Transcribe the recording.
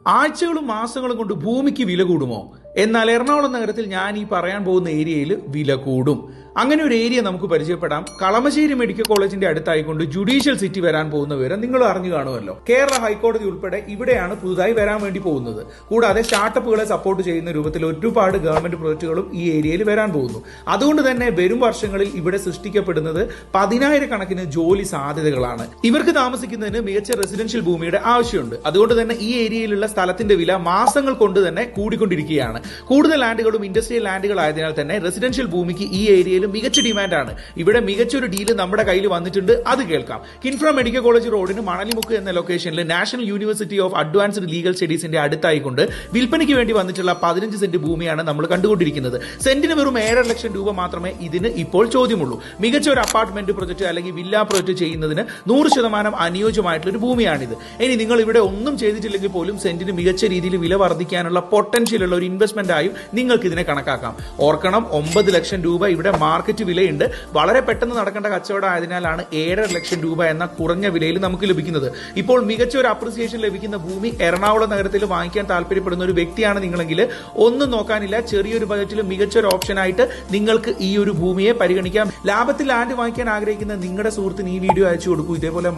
ആഴ്ചകളും മാസങ്ങളും കൊണ്ട് ഭൂമിക്ക് വില കൂടുമോ? എന്നാൽ എറണാകുളം നഗരത്തിൽ ഞാൻ ഈ പറയാൻ പോകുന്ന ഏരിയയിൽ വില കൂടും. അങ്ങനെ ഒരു ഏരിയ നമുക്ക് പരിചയപ്പെടാം. കളമശ്ശേരി മെഡിക്കൽ കോളേജിന്റെ അടുത്തായിക്കൊണ്ട് ജുഡീഷ്യൽ സിറ്റി വരാൻ പോകുന്ന വിവരം നിങ്ങൾ അറിഞ്ഞു കാണുമല്ലോ. കേരള ഹൈക്കോടതി ഉൾപ്പെടെ ഇവിടെയാണ് പുതുതായി വരാൻ വേണ്ടി പോകുന്നത്. കൂടാതെ സ്റ്റാർട്ടപ്പുകളെ സപ്പോർട്ട് ചെയ്യുന്ന രൂപത്തിൽ ഒരുപാട് ഗവൺമെന്റ് പ്രോജക്റ്റുകളും ഈ ഏരിയയിൽ വരാൻ പോകുന്നു. അതുകൊണ്ട് തന്നെ വരും വർഷങ്ങളിൽ ഇവിടെ സൃഷ്ടിക്കപ്പെടുന്നത് 10,000 കണക്കിന് ജോലി സാധ്യതകളാണ്. ഇവർക്ക് താമസിക്കുന്നതിന് മികച്ച റെസിഡൻഷ്യൽ ഭൂമിയുടെ ആവശ്യമുണ്ട്. അതുകൊണ്ട് തന്നെ ഈ ഏരിയയിലുള്ള സ്ഥലത്തിന്റെ വില മാസങ്ങൾ കൊണ്ട് തന്നെ കൂടിക്കൊണ്ടിരിക്കുകയാണ്. കൂടുതൽ ലാൻഡുകളും ഇൻഡസ്ട്രിയൽ ലാൻഡുകളായതിനാൽ തന്നെ റെസിഡൻഷ്യൽ ഭൂമിക്ക് ഈ ഏരിയയിൽ മികച്ച ഡിമാൻഡാണ്. ഇവിടെ മികച്ചൊരു ഡീല് നമ്മുടെ കയ്യിൽ വന്നിട്ടുണ്ട്. അത് കേൾക്കാം. കിൻഫ്ര മെഡിക്കൽ കോളേജ് റോഡിന് മണലിമുക്ക് എന്ന ലൊക്കേഷനിൽ National University of Advanced Legal സ്റ്റഡീസിന്റെ അടുത്തായിക്കൊണ്ട് വിൽപ്പനയ്ക്ക് വേണ്ടി വന്നിട്ടുള്ള 15 സെന്റ് ഭൂമിയാണ് നമ്മൾ കണ്ടുകൊണ്ടിരിക്കുന്നത്. സെന്റിന് വെറും 7.5 ലക്ഷം രൂപ മാത്രമേ ഇതിന് ഇപ്പോൾ ചോദ്യമുള്ളൂ. മികച്ച ഒരു അപ്പാർട്ട്മെന്റ് പ്രൊജക്ട് അല്ലെങ്കിൽ വില്ല പ്രൊജക്ട് ചെയ്യുന്നതിന് 100% അനുയോജ്യമായിട്ടുള്ള ഒരു ഭൂമിയാണിത്. ഇനി നിങ്ങൾ ഇവിടെ ഒന്നും ചെയ്തിട്ടില്ലെങ്കിൽ പോലും സെന്റിന് മികച്ച രീതിയിൽ വില വർദ്ധിക്കാനുള്ള പൊട്ടൻഷ്യൽ ഉള്ള ഒരു ഇൻവെസ്റ്റ്മെന്റ് ആയും നിങ്ങൾക്ക് ഇതിനെ കണക്കാക്കാം. ഓർക്കണം, 9 ലക്ഷം രൂപ ഇവിടെ മാർക്കറ്റ് വിലയുണ്ട്. വളരെ പെട്ടെന്ന് നടക്കേണ്ട കച്ചവടം ആയതിനാലാണ് 7.5 ലക്ഷം രൂപ എന്ന കുറഞ്ഞ വിലയിൽ നമുക്ക് ലഭിക്കുന്നത്. ഇപ്പോൾ മികച്ച ഒരു അപ്രിസിയേഷൻ ലഭിക്കുന്ന ഭൂമി എറണാകുളം നഗരത്തിൽ വാങ്ങിക്കാൻ താല്പര്യപ്പെടുന്ന ഒരു വ്യക്തിയാണ് നിങ്ങളെങ്കിൽ ഒന്നും നോക്കാനില്ല, ചെറിയൊരു ബജറ്റിൽ മികച്ച ഒരു ഓപ്ഷൻ ആയിട്ട് നിങ്ങൾക്ക് ഈ ഒരു ഭൂമിയെ പരിഗണിക്കാം. ലാഭത്തിൽ ലാൻഡ് വാങ്ങിക്കാൻ ആഗ്രഹിക്കുന്ന നിങ്ങളുടെ സുഹൃത്തിന് ഈ വീഡിയോ അയച്ചു കൊടുക്കൂ. ഇതേപോലെ